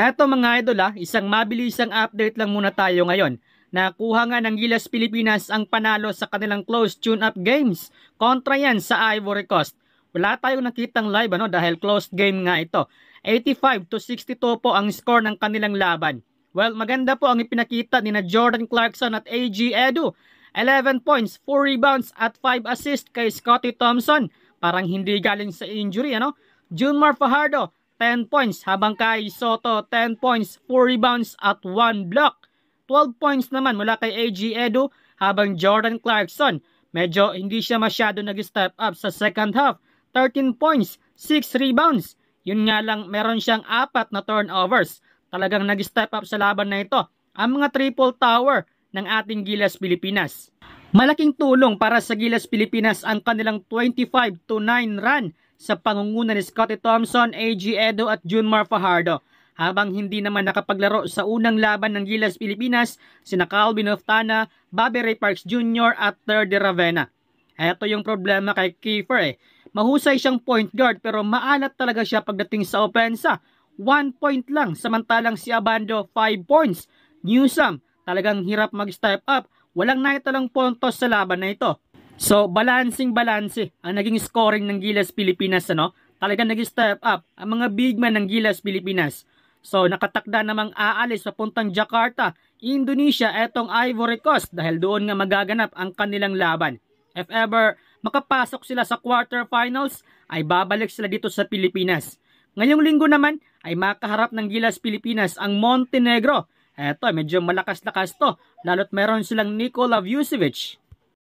Eto mga idol isang mabilisang update lang muna tayo ngayon. Nakuha nga ng Gilas Pilipinas ang panalo sa kanilang close tune-up games. Kontra yan sa Ivory Coast. Wala tayong nakitang live dahil closed game nga ito. 85-62 po ang score ng kanilang laban. Well, maganda po ang ipinakita ni na Jordan Clarkson at AG Edu. 11 points, 4 rebounds at 5 assists kay Scottie Thompson. Parang hindi galing sa injury, Junmar Fajardo, 10 points, habang kay Soto, 10 points, 4 rebounds at 1 block. 12 points naman mula kay AG Edu, habang Jordan Clarkson, medyo hindi siya masyado nag-step up sa second half. 13 points, 6 rebounds. Yun nga lang, meron siyang 4 na turnovers. Talagang nag-step up sa laban na ito ang mga triple tower ng ating Gilas Pilipinas. Malaking tulong para sa Gilas Pilipinas ang kanilang 25-9 run sa pangunguna ni Scottie Thompson, AG Edu at Junmar Fajardo. Habang hindi naman nakapaglaro sa unang laban ng Gilas Pilipinas, sina Calvin Oftana, Bobby Ray Parks Jr. at Terdy Ravena. Ito yung problema kay Kiefer Mahusay siyang point guard pero maalat talaga siya pagdating sa opensa. 1 point lang, samantalang si Abando 5 points. Newsome, talagang hirap mag-step up. Walang naitalang puntos sa laban na ito. So, balancing-balanse ang naging scoring ng Gilas Pilipinas. Talagang nag-step up ang mga big man ng Gilas Pilipinas. So, nakatakda namang aalis papuntang Jakarta, Indonesia, etong Ivory Coast dahil doon nga magaganap ang kanilang laban. If ever makapasok sila sa quarterfinals, ay babalik sila dito sa Pilipinas. Ngayong linggo naman ay makaharap ng Gilas Pilipinas ang Montenegro. Eto, medyo malakas-lakas to, lalo't meron silang Nikola Vucevic.